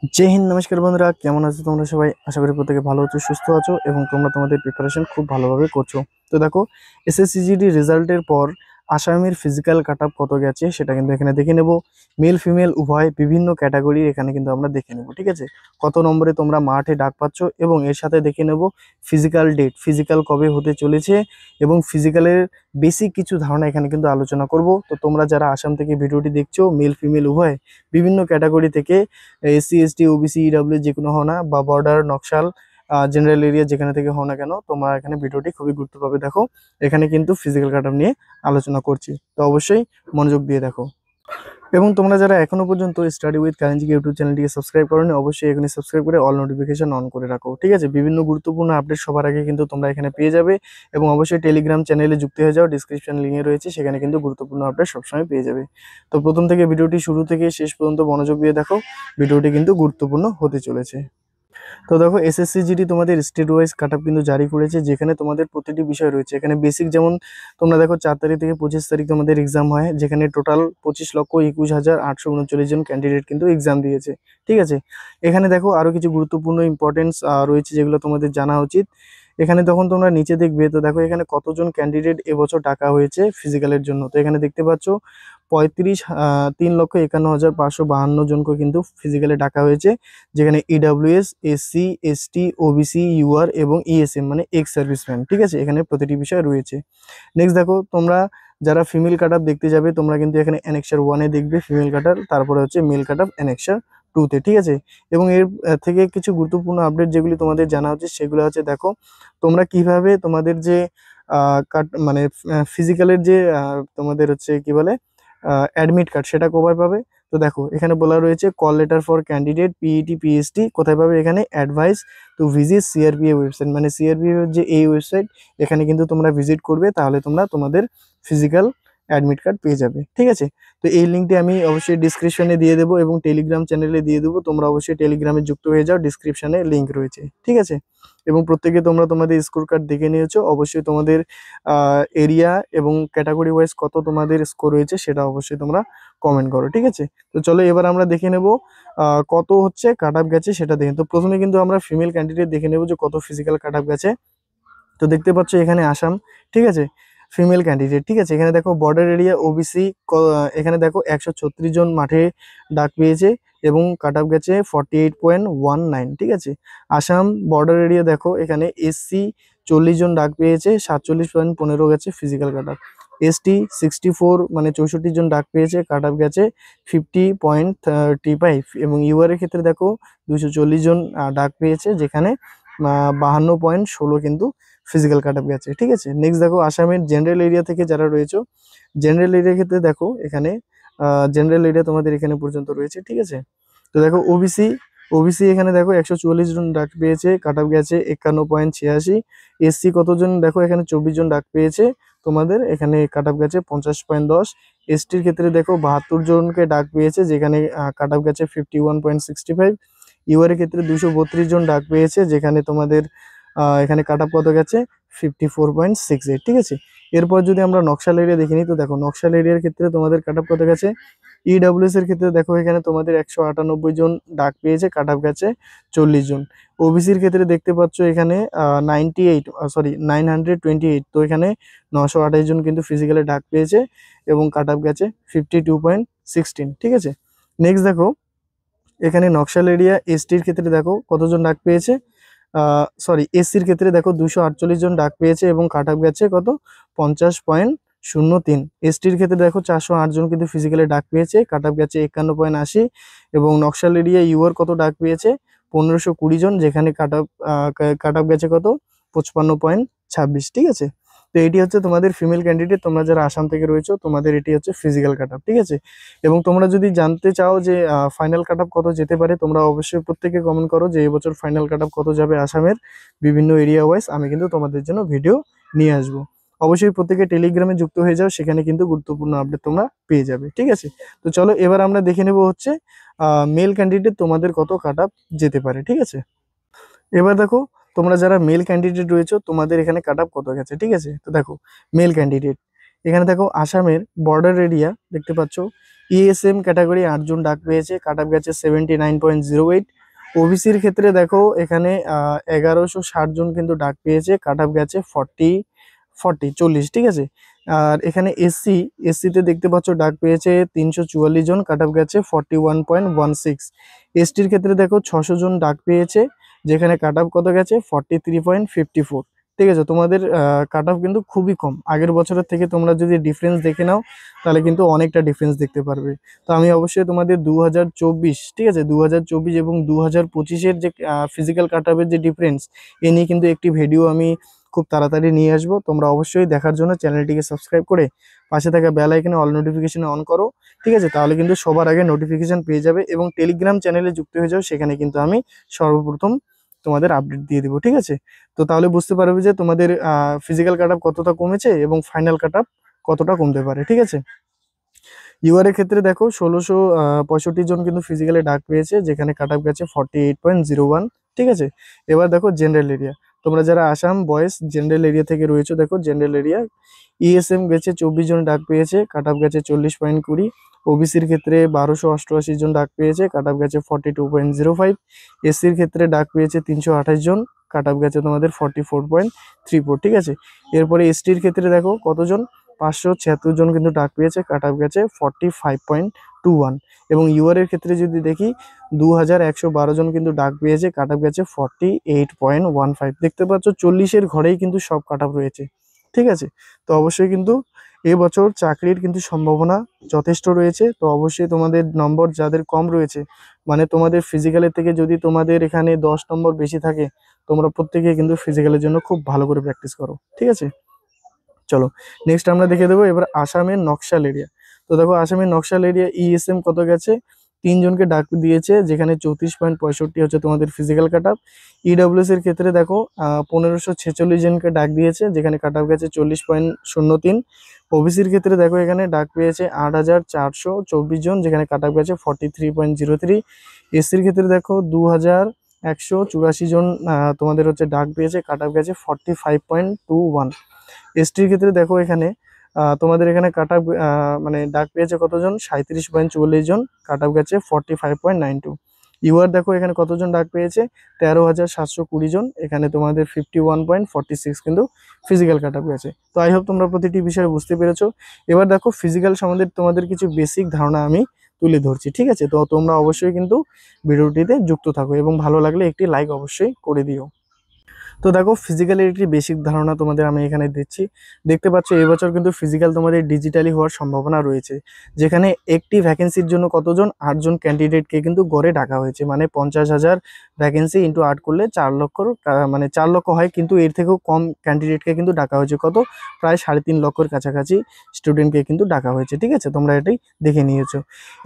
जय हिंद नमस्कार बंधुरा केमन आছো তোমরা সবাই আশা করি প্রত্যেকে ভালো আছো সুস্থ আছো এবং তোমরা তোমাদের প্রিপারেশন খুব ভালোভাবে করছো। তো দেখো এসএসসিজিডি রেজাল্টের পর আসামের ফিজিক্যাল কাটআপ কত গেছে সেটা কিন্তু এখানে দেখে নেব। মেল ফিমেল উভয় বিভিন্ন ক্যাটাগরি এখানে কিন্তু আমরা দেখে নেব, ঠিক আছে। কত নম্বরে তোমরা মাঠে ডাক পাচ্ছ এবং এর সাথে দেখে নেব ফিজিক্যাল ডেট, ফিজিক্যাল কবে হতে চলেছে এবং ফিজিক্যালের বেসিক কিছু ধারণা এখানে কিন্তু আলোচনা করব। তো তোমরা যারা আসাম থেকে ভিডিওটি দেখছো মেল ফিমেল উভয় বিভিন্ন ক্যাটাগরি থেকে এসসি এসটি ওবিসি ইডব্লিউ যে কোনো হও না বা বর্ডার নকশাল জেনারেল এরিয়া যেখানে থেকে হও না কেন তোমরা এখানে ভিডিওটি খুবই গুরুত্ব পাবে। দেখো এখানে কিন্তু ফিজিক্যাল কাটআপ নিয়ে আলোচনা করছি, তো অবশ্যই মনোযোগ দিয়ে দেখো। এবং তোমরা যারা এখনো পর্যন্ত স্টাডি উইথ কারেন্সি ইউটিউব চ্যানেলটিকে সাবস্ক্রাইব করোনি অবশ্যই এখানে সাবস্ক্রাইব করে অল নোটিফিকেশন অন করে রাখো, ঠিক আছে। বিভিন্ন গুরুত্বপূর্ণ আপডেট সবার আগে কিন্তু তোমরা এখানে পেয়ে যাবে এবং অবশ্যই টেলিগ্রাম চ্যানেলে যুক্ত হয়ে যাও, ডিসক্রিপশন লিঙ্কে রয়েছে, সেখানে কিন্তু গুরুত্বপূর্ণ আপডেট সবসময় পেয়ে যাবে। তো প্রথম থেকে ভিডিওটি শুরু থেকে শেষ পর্যন্ত মনোযোগ দিয়ে দেখো, ভিডিওটি কিন্তু গুরুত্বপূর্ণ হতে চলেছে। তো দেখো এসএসসিজিডি তোমাদের স্টেট ওয়াইজ কাটআপ কিন্তু জারি করেছে, যেখানে তোমাদের প্রতিটি বিষয় রয়েছে। এখানে বেসিক যেমন তোমরা দেখো 4 তারিখ থেকে 25 তারিখ তোমাদের এক্সাম হয়, যেখানে টোটাল 25,21,839 জন ক্যান্ডিডেট কিন্তু এক্সাম দিয়েছে, ঠিক আছে। এখানে দেখো আরো কিছু গুরুত্বপূর্ণ ইম্পর্টেন্স রয়েছে যেগুলো তোমাদের জানা উচিত। এখানে তখন তোমরা নিচে দেখবে, তো দেখো এখানে কতজন ক্যান্ডিডেট এবছর ডাকা হয়েছে ফিজিক্যালের জন্য। তো এখানে দেখতে পাচ্ছ ৩৫,৩,৫১,৫৫২ জনকে কিন্তু ফিজিক্যালে ডাকা হয়েছে, যেখানে EWS, SC, ST, OBC, UR এবং ইএসএম মানে এক্স সার্ভিসম্যান, ঠিক আছে। এখানে প্রতিটি বিষয় রয়েছে। নেক্সট দেখো তোমরা যারা ফিমেল কাটআপ দেখতে যাবে তোমরা কিন্তু এখানে অ্যানেক্সার 1-এ দেখবে ফিমেল কাটআপ, তারপরে হচ্ছে মেল কাটআপ অ্যানেক্সার 2-তে, ঠিক আছে। এবং এর থেকে কিছু গুরুত্বপূর্ণ আপডেট যেগুলি তোমাদের জানা উচিত সেগুলো হচ্ছে দেখো তোমরা কিভাবে তোমাদের যে মানে ফিজিক্যালের যে তোমাদের হচ্ছে কি বলে অ্যাডমিট কার্ড সেটা কবে পাবে। তো দেখো এখানে বলা রয়েছে call letter for candidate PET PhD কোথায় পাবে, এখানে অ্যাডভাইস টু ভিজিট সিআরপিএ ওয়েবসাইট, মানে সিআরপিএ যে এই ওয়েবসাইট এখানে কিন্তু তোমরা ভিজিট করবে, তাহলে তোমরা তোমাদের ফিজিক্যাল অ্যাডমিট কার্ড পেয়ে যাবে, ঠিক আছে। তো এই লিঙ্কটি আমি অবশ্যই ডিসক্রিপশনে দিয়ে দেবো এবং টেলিগ্রাম চ্যানেলে দিয়ে দেবো, তোমরা অবশ্যই টেলিগ্রামে যুক্ত হয়ে যাও, ডিসক্রিপশনে লিঙ্ক রয়েছে, ঠিক আছে। এবং প্রত্যেকে তোমরা তোমাদের স্কোর কার্ড দেখে নিয়েছো, অবশ্যই তোমাদের এরিয়া এবং ক্যাটাগরি ওয়াইজ কত তোমাদের স্কোর হয়েছে সেটা অবশ্যই তোমরা কমেন্ট করো, ঠিক আছে। তো চলো এবার আমরা দেখে নেব কত হচ্ছে কাট আপ গেছে সেটা দেখে। তো প্রথমে কিন্তু আমরা ফিমেল ক্যান্ডিডেট দেখে নেব যে কত ফিজিক্যাল কাট আপ গেছে। তো দেখতে পাচ্ছ এখানে আসাম, ঠিক আছে, ফিমেল ক্যান্ডিডেট, ঠিক আছে। এখানে দেখো বর্ডার এরিয়া ওবিসি, এখানে দেখো 136 জন মাঠে ডাক পেয়েছে এবং কাট আপ গেছে 48.19, ঠিক আছে। আসাম বর্ডার এরিয়া দেখো এখানে এসসি 40 জন ডাক পেয়েছে, 47.15 গেছে ফিজিক্যাল কাট আপ। এসটি 64 মানে 64 জন ডাক পেয়েছে, কাট আপ গেছে 50.35। এবং ইউআর এর ক্ষেত্রে দেখো 240 জন ডাক পেয়েছে, যেখানে 52.16 কিন্তু ফিজিক্যাল কাট আপ গেছে, ঠিক আছে। নেক্সট দেখো আসামের জেনারেল এরিয়া থেকে যারা রয়েছে, জেনারেল এরিয়ার ক্ষেত্রে দেখো এখানে জেনারেল এরিয়া তোমাদের এখানে পর্যন্ত রয়েছে, ঠিক আছে। তো দেখো ওবিসি, ওবিসি এখানে দেখো 144 জন ডাক পেয়েছে, কাট আপ গেছে 51.86। এসসি কতজন দেখো এখানে 24 জন ডাক পেয়েছে, তোমাদের এখানে কাট আপ গেছে 50.10। এসটির ক্ষেত্রে দেখো 72 জনকে ডাক পেয়েছে, যেখানে কাট আপ গেছে 51.65। ইউআর এর ক্ষেত্রে 232 জন ডাক পেয়েছে, যেখানে তোমাদের এখানে কাট আপ কত গেছে 54.68, ঠিক আছে। এরপর যদি আমরা নকশাল এরিয়া দেখে নিই, তো দেখো নকশাল এরিয়ার ক্ষেত্রে তোমাদের কাট আপ কত গেছে। ইডব্লিউএস এর ক্ষেত্রে দেখো এখানে তোমাদের 198 জন ডাক পেয়েছে, কাট আপ গেছে 40 জন। ওবিসির ক্ষেত্রে দেখতে পাচ্ছ এখানে 928, তো এখানে 928 জন কিন্তু ফিজিক্যালি ডাক পেয়েছে এবং কাট আপ গেছে 52.16, ঠিক আছে। নেক্সট দেখো এখানে নকশাল এরিয়া এসটির ক্ষেত্রে দেখো কতজন ডাক পেয়েছে, এসসির ক্ষেত্রে দেখো 248 জন ডাক পেয়েছে এবং কাট আপ গেছে কত 50.03। এসটির ক্ষেত্রে দেখো 408 জন কিন্তু ফিজিক্যালি ডাক পেয়েছে, কাট আপ গেছে 51.80। এবং নকশাল এরিয়া ইউআর কত ডাক পেয়েছে 1520 জন, যেখানে কাট আপ গেছে কত 55.26, ঠিক আছে। তো এটি হচ্ছে তোমাদের ফিমেল ক্যান্ডিডেট, তোমরা যারা আসাম থেকে রয়েছে তোমাদের এটি হচ্ছে ফিজিক্যাল কাট আপ, ঠিক আছে। এবং তোমরা যদি জানতে চাও যে ফাইনাল কাট আপ কত যেতে পারে, তোমরা অবশ্যই প্রত্যেকে কমেন্ট করো যে এবছর ফাইনাল কাট আপ কত যাবে আসামের বিভিন্ন এরিয়া ওয়াইজ, আমি কিন্তু তোমাদের জন্য ভিডিও নিয়ে আসবো। অবশ্যই প্রত্যেকে টেলিগ্রামে যুক্ত হয়ে যাও, সেখানে কিন্তু গুরুত্বপূর্ণ আপডেট তোমরা পেয়ে যাবে, ঠিক আছে। তো চলো এবার আমরা দেখে নেব হচ্ছে মেল ক্যান্ডিডেট তোমাদের কত কাট আপ যেতে পারে, ঠিক আছে। এবার দেখো তোমরা যারা মেল ক্যান্ডিডেট রয়েছে তোমাদের এখানে কাট আপ কত গেছে, ঠিক আছে। তো দেখো মেল ক্যান্ডিডেট এখানে দেখো আসামের বর্ডার এরিয়া দেখতে পাচ্ছ ইএসএম ক্যাটাগরি 8 জন ডাক পেয়েছে, কাট অফ গেছে 79.08। ওবিসির ক্ষেত্রে দেখো এখানে 1160 জন কিন্তু ডাক পেয়েছে, কাট অফ গেছে 40, ঠিক আছে। আর এখানে এসসিতে দেখতে পাচ্ছ ডাক পেয়েছে 344 জন, কাট অফ গেছে 41.16। এসটির ক্ষেত্রে দেখো 600 জন ডাক পেয়েছে, যেখানে কাট অফ কত গেছে 43.54। ঠিক আছে, তোমাদের কাট অফ কিন্তু খুবই কম আগের বছরের থেকে। তোমরা যদি ডিফারেন্স দেখে নাও তাহলে কিন্তু অনেকটা ডিফারেন্স দেখতে পারবে। তো আমি অবশ্যই তোমাদের 2024, ঠিক আছে, 2024 এবং 2025-এর যে ফিজিক্যাল কাট অফের যে ডিফারেন্স, এ নিয়ে কিন্তু একটি ভিডিও আমি খুব তাড়াতাড়ি নিয়ে আসবো। তোমরা অবশ্যই দেখার জন্য চ্যানেলটিকে সাবস্ক্রাইব করে পাশে থাকা বেল আইকনে অল নোটিফিকেশন অন করো, ঠিক আছে। তাহলে কিন্তু সবার আগে নোটিফিকেশন পেয়ে যাবে এবং টেলিগ্রাম চ্যানেলে যুক্ত হয়ে যাও, সেখানে কিন্তু আমি সর্বপ্রথম তোমাদের আপডেট দিয়ে দিব, ঠিক আছে। তো তাহলে বুঝতে পারবে যে তোমাদের ফিজিক্যাল কাট অফ কতটা কমেছে এবং ফাইনাল কাট অফ কতটা কমতে পারে, ঠিক আছে। ইউআর এর ক্ষেত্রে দেখো 1665 জন কিন্তু ফিজিক্যালি ডাক পেয়েছে, যেখানে কাট অফ গেছে 48.01, ঠিক আছে। এবার দেখো জেনারেল এরিয়া, তোমরা যারা আসাম বয়েজ জেনারেল এরিয়া থেকে রয়েছে, দেখো জেনারেল এরিয়া ইএসএম গেছে 24 জন ডাক পেয়েছে, কাট অফ গেছে 40.20। ওবিসির ক্ষেত্রে 1288 জন ডাক পেয়েছে, কাট অফ গেছে 42.05। এসসির ক্ষেত্রে ডাক পেয়েছে 328 জন, কাট অফ গেছে তোমাদের 44.34, ঠিক আছে। এরপরে এসটির ক্ষেত্রে দেখো কতজন, 576 জন কিন্তু ডাক পেয়েছে, কাট অফ গেছে 45.21। এবং ইউআর এর ক্ষেত্রে যদি দেখি 2112 জন কিন্তু ডাক পেয়েছে, কাট অফ গেছে 48.15। দেখতে পাচ্ছ 40-এর ঘরেই কিন্তু সব কাট অফ রয়েছে, ঠিক আছে। তো অবশ্যই কিন্তু এবছর চাকরির কিন্তু সম্ভাবনা যথেষ্ট রয়েছে। তো অবশ্যই তোমাদের নম্বর যাদের কম রয়েছে, মানে তোমাদের ফিজিক্যালের থেকে যদি তোমাদের এখানে 10 নম্বর বেশি থাকে, তোমরা প্রত্যেকে কিন্তু ফিজিক্যালের জন্য খুব ভালো করে প্র্যাকটিস করো, ঠিক আছে। চলো নেক্সট আমরা দেখে দেবো এবার আসামের নকশাল এরিয়া। তো দেখো আসামের নকশাল এরিয়া ইএসএম কত গেছে, 3 জনকে ডাক দিয়েছে, যেখানে 34.65 হচ্ছে তোমাদের ফিজিক্যাল কাট অফ। ইডব্লিউএস এর ক্ষেত্রে দেখো 1546 জনকে ডাক দিয়েছে, যেখানে কাট অফ গেছে 40.03। ওবিসির ক্ষেত্রে দেখো এখানে ডাক পেয়েছে 8424 জন, যেখানে কাট অফ গেছে 43.03। এসসির ক্ষেত্রে দেখো 2184 জন তোমাদের হচ্ছে ডাক পেয়েছে, কাট অফ গেছে 45.21। এসটির ক্ষেত্রে দেখো এখানে তোমাদের এখানে কাট অফ মানে ডাক পেয়েছে কতজন, 37.44 জন, কাট অফ গেছে 45.92। ইউআর দেখো এখানে কতজন ডাক পেয়েছে, 13,720 জন, এখানে তোমাদের 51.46 কিন্তু ফিজিক্যাল কাট অফ গেছে। তো আই হোপ তোমরা প্রতিটি বিষয় বুঝতে পেরেছো। এবার দেখো ফিজিক্যাল সম্বন্ধে তোমাদের কিছু বেসিক ধারণা আমি তুলে ধরছি, ঠিক আছে। তো তোমরা অবশ্যই কিন্তু ভিডিওটিতে যুক্ত থাকো এবং ভালো লাগলে একটি লাইক অবশ্যই করে দিও। তো দেখো ফিজিক্যালের একটি বেসিক ধারণা তোমাদের আমি এখানে দিচ্ছি। দেখতে পাচ্ছ এবছর কিন্তু ফিজিক্যাল তোমাদের ডিজিটালি হওয়ার সম্ভাবনা রয়েছে, যেখানে একটি ভ্যাকেন্সির জন্য কতজন, 8 জন ক্যান্ডিডেটকে কিন্তু গড়ে ডাকা হয়েছে। মানে 50,000 ভ্যাকেন্সি ইন্টু 8 করলে 4 লক্ষ, মানে 4 লক্ষ হয়, কিন্তু এর থেকেও কম ক্যান্ডিডেটকে কিন্তু ডাকা হয়েছে। কত, প্রায় 3.5 লক্ষের কাছাকাছি স্টুডেন্টকে কিন্তু ডাকা হয়েছে, ঠিক আছে। তোমরা এটাই দেখে নিয়েছো।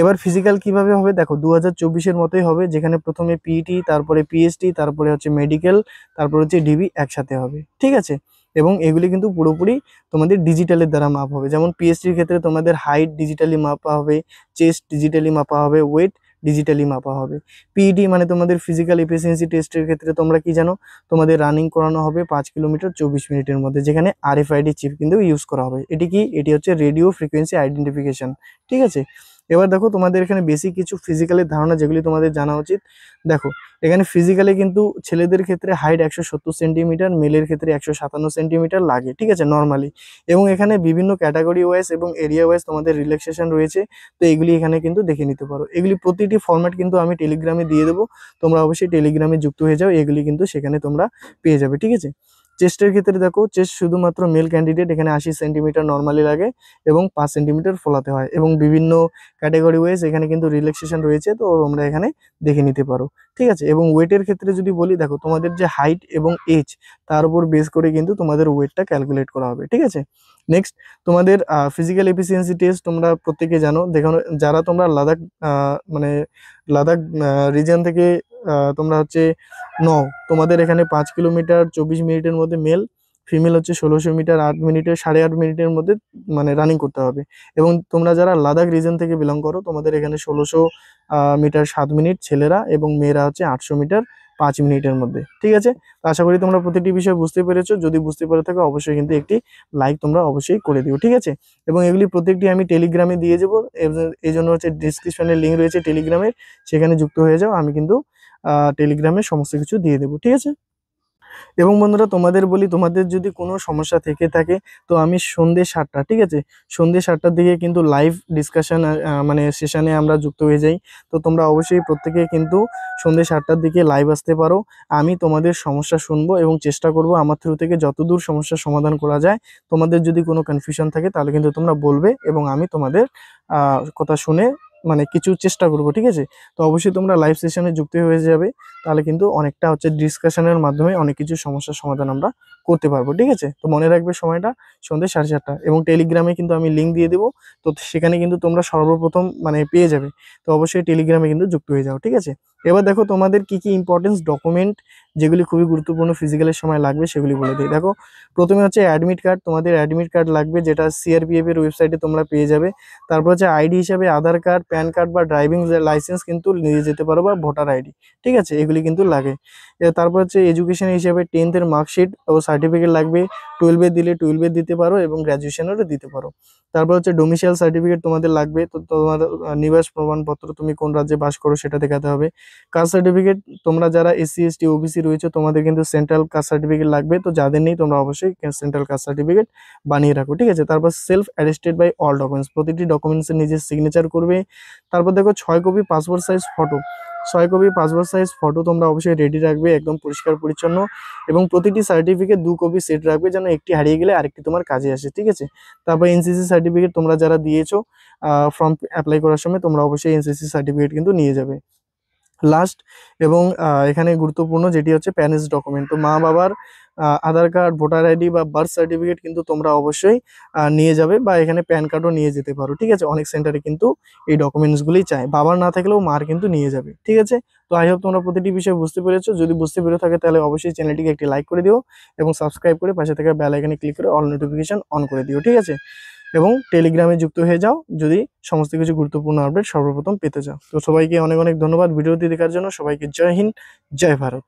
এবার ফিজিক্যাল কিভাবে হবে দেখো, 2024-এর মতোই হবে, যেখানে প্রথমে পিইটি, তারপরে পিএসটি, তারপরে হচ্ছে মেডিকেল, তারপর হচ্ছে ডিবি একসাথে হবে, ঠিক আছে। এবং এগুলি কিন্তু পুরোপুরি তোমাদের ডিজিটালের দ্বারা মাপ হবে। যেমন পিএসটির ক্ষেত্রে তোমাদের হাইট ডিজিটালি মাপা হবে, চেস্ট ডিজিটালি মাপা হবে, ওয়েট ডিজিটালি মাপা হবে। পিইটি মানে তোমাদের ফিজিক্যাল এফিসিয়েন্সি টেস্টের ক্ষেত্রে তোমরা কি জানো, তোমাদের রানিং করানো হবে 5 কিলোমিটার 24 মিনিটের মধ্যে, যেখানে আরএফআইডি চিপ কিন্তু ইউজ করা হবে। এটি কি, এটি হচ্ছে রেডিও ফ্রিকোয়েন্সি আইডেন্টিফিকেশন, ঠিক আছে। এবার দেখো তোমাদের এখানে বেসিক কিছু ফিজিক্যালের ধারণা যেগুলি তোমাদের জানা উচিত। দেখো এখানে ফিজিক্যালে কিন্তু ছেলেদের ক্ষেত্রে হাইট 170 সেন্টিমিটার, মেলের ক্ষেত্রে 157 সেন্টিমিটার লাগে, ঠিক আছে, নর্মালি। এবং এখানে বিভিন্ন ক্যাটাগরি ওয়াইজ এবং এরিয়া ওয়াইজ তোমাদের রিল্যাক্সেশন রয়েছে। তো এগুলি এখানে কিন্তু দেখে নিতে পারো। এগুলি প্রতিটি ফরম্যাট কিন্তু আমি টেলিগ্রামে দিয়ে দেবো, তোমরা অবশ্যই টেলিগ্রামে যুক্ত হয়ে যাও, এগুলি কিন্তু সেখানে তোমরা পেয়ে যাবে, ঠিক আছে। চেস্টের ক্ষেত্রে দেখো, চেস্ট শুধুমাত্র মেল ক্যান্ডিডেট, এখানে 80 সেন্টিমিটার নর্মালি লাগে এবং 5 সেন্টিমিটার ফোলাতে হয়। এবং বিভিন্ন ক্যাটাগরি ওয়াইজ এখানে কিন্তু রিল্যাক্সেশন রয়েছে, তো তোমরা এখানে দেখে নিতে পারো, ঠিক আছে। এবং ওয়েটের ক্ষেত্রে যদি বলি, দেখো তোমাদের যে হাইট এবং এজ, তার উপর বেস করে কিন্তু তোমাদের ওয়েটটা ক্যালকুলেট করা হবে, ঠিক আছে। নেক্সট তোমাদের ফিজিক্যাল এফিসিয়েন্সি টেস্ট তোমরা প্রত্যেকে জানো। দেখো যারা তোমরা লাদাখ মানে লাদাখ রিজিয়ন থেকে তোমরা হচ্ছে নও, তোমাদের এখানে 5 কিলোমিটার 24 মিনিটের মধ্যে মেল, ফিমেল হচ্ছে 1600 মিটার 8 মিনিটের 8.5 মিনিটের মধ্যে মানে রানিং করতে হবে। এবং তোমরা যারা লাদাখ রিজন থেকে বিলং করো, তোমাদের এখানে 1600 মিটার 7 মিনিট ছেলেরা, এবং মেয়েরা হচ্ছে 800 মিটার 5 মিনিটের মধ্যে। ঠিক আছে, তো আশা করি তোমরা প্রতিটি বিষয় বুঝতে পেরেছো। যদি বুঝতে পেরে থাকো অবশ্যই কিন্তু একটি লাইক তোমরা অবশ্যই করে দিও। ঠিক আছে, এবং এগুলি প্রত্যেকটি আমি টেলিগ্রামে দিয়ে দেবো। এই জন্য হচ্ছে ডিসক্রিপশনে লিঙ্ক রয়েছে টেলিগ্রামের, সেখানে যুক্ত হয়ে যাও। আমি কিন্তু টেলিগ্রামে সমস্ত কিছু দিয়ে দেবো। ঠিক আছে, এবং বন্ধুরা তোমাদের বলি, তোমাদের যদি কোনো সমস্যা থেকে থাকে তো আমি সন্ধ্যে 7টা, ঠিক আছে, সন্ধ্যে 7টার দিকে কিন্তু লাইভ ডিসকাশন মানে সেশনে আমরা যুক্ত হয়ে যাই। তো তোমরা অবশ্যই প্রত্যেকে কিন্তু সন্ধ্যে 7টার দিকে লাইভ আসতে পারো। আমি তোমাদের সমস্যা শুনবো এবং চেষ্টা করব আমার থ্রু থেকে যতদূর সমস্যার সমাধান করা যায়। তোমাদের যদি কোনো কনফিউশন থাকে তাহলে কিন্তু তোমরা বলবে এবং আমি তোমাদের কথা শুনে মানে কিছু চেষ্টা করব। ঠিক আছে, তো অবশ্যই তোমরা লাইভ সেশনে যুক্ত হয়ে যাবে, তাহলে কিন্তু অনেকটা হচ্ছে ডিসকাশনের মাধ্যমে অনেক কিছু সমস্যার সমাধান আমরা করতে পারবো। ঠিক আছে, তো মনে রাখবে সময়টা সন্ধ্যে 7:30, এবং টেলিগ্রামে কিন্তু আমি লিঙ্ক দিয়ে দেবো। তো সেখানে কিন্তু তোমরা সর্বপ্রথম মানে পেয়ে যাবে। তো অবশ্যই টেলিগ্রামে কিন্তু যুক্ত হয়ে যাও। ঠিক আছে, এবার দেখো তোমাদের কি কি ইম্পর্টেন্স ডকুমেন্ট যেগুলি খুবই গুরুত্বপূর্ণ ফিজিক্যালের সময় লাগবে সেগুলি বলে দিই। দেখো প্রথমে হচ্ছে অ্যাডমিট কার্ড, তোমাদের অ্যাডমিট কার্ড লাগবে, যেটা সিআরপিএফ এর ওয়েবসাইটে তোমরা পেয়ে যাবে। তারপর হচ্ছে আইডি হিসাবে আধার কার্ড, প্যান কার্ড বা ড্রাইভিং লাইসেন্স কিন্তু নিয়ে যেতে পারো, বা ভোটার আইডি। ঠিক আছে, এগুলি কিন্তু লাগে। তারপর হচ্ছে এডুকেশন হিসেবে 10th এর মার্কশিট ও সার্টিফিকেট লাগবে। 12 দিলে 12 দিতে পারো এবং গ্র্যাজুয়েশনেরও দিতে পারো। তারপর হচ্ছে ডোমিসাইল সার্টিফিকেট তোমাদের লাগবে, তো তোমার নিবাস প্রমাণপত্র, তুমি কোন রাজ্যে বাস করো সেটা দেখাতে হবে। কাস্ট সার্টিফিকেট, তোমরা যারা এসসি এসটি ওবিসি রয়েছে তোমাদের কিন্তু সেন্ট্রাল কাস্ট সার্টিফিকেট লাগবে। তো যাদের নেই তোমরা অবশ্যই সেন্ট্রাল কাস্ট সার্টিফিকেট বানিয়ে রাখো। ঠিক আছে, তারপর self attested by all documents, প্রতিটি ডকুমেন্টসে নিজের সিগনেচার করবে। তারপর দেখো 6 copy passport size photo, 6 copy passport size photo তোমরা অবশ্যই রেডি রাখবে, একদম পরিষ্কার পরিচ্ছন্ন। এবং প্রতিটি সার্টিফিকেট 2 কপি সেট রাখবে, যেন একটি হারিয়ে গেলে আরেকটি তোমার কাজে আসে। ঠিক আছে, তারপর এনসিসি সার্টিফিকেট তোমরা যারা দিয়েছো ফর্ম অ্যাপ্লাই করার সময় তোমরা অবশ্যই এনসিসি সার্টিফিকেট কিন্তু নিয়ে যাবে। লাস্ট এবং এখানে গুরুত্বপূর্ণ যেটি হচ্ছে প্যারেন্টস ডকুমেন্ট, তো মা বাবার আধার কার্ড, ভোটার আইডি বা বার্থ সার্টিফিকেট কিন্তু তোমরা অবশ্যই নিয়ে যাবে, বা এখানে প্যান কার্ডও নিয়ে যেতে পারো। ঠিক আছে, অনেক সেন্টারে কিন্তু এই ডকুমেন্টসগুলি চাই, বাবার না থাকলেও মার কিন্তু নিয়ে যাবে। ঠিক আছে, তো আই হোপ তোমরা প্রতিটি বিষয় বুঝতে পেরেছো। যদি বুঝতে পেরে থাকে তাহলে অবশ্যই চ্যানেলটিকে একটি লাইক করে দিও এবং সাবস্ক্রাইব করে পাশে থাকা বেল আইকনে ক্লিক করে অল নোটিফিকেশন অন করে দিও। ঠিক আছে, এবং টেলিগ্রামে যুক্ত হয়ে যাও যদি সমস্ত কিছু গুরুত্বপূর্ণ আপডেট সর্বপ্রথম পেতে চাও। তো সবাইকে অনেক অনেক ধন্যবাদ ভিডিওটি দেখার জন্য। সবাইকে জয় হিন্দ, জয় ভারত।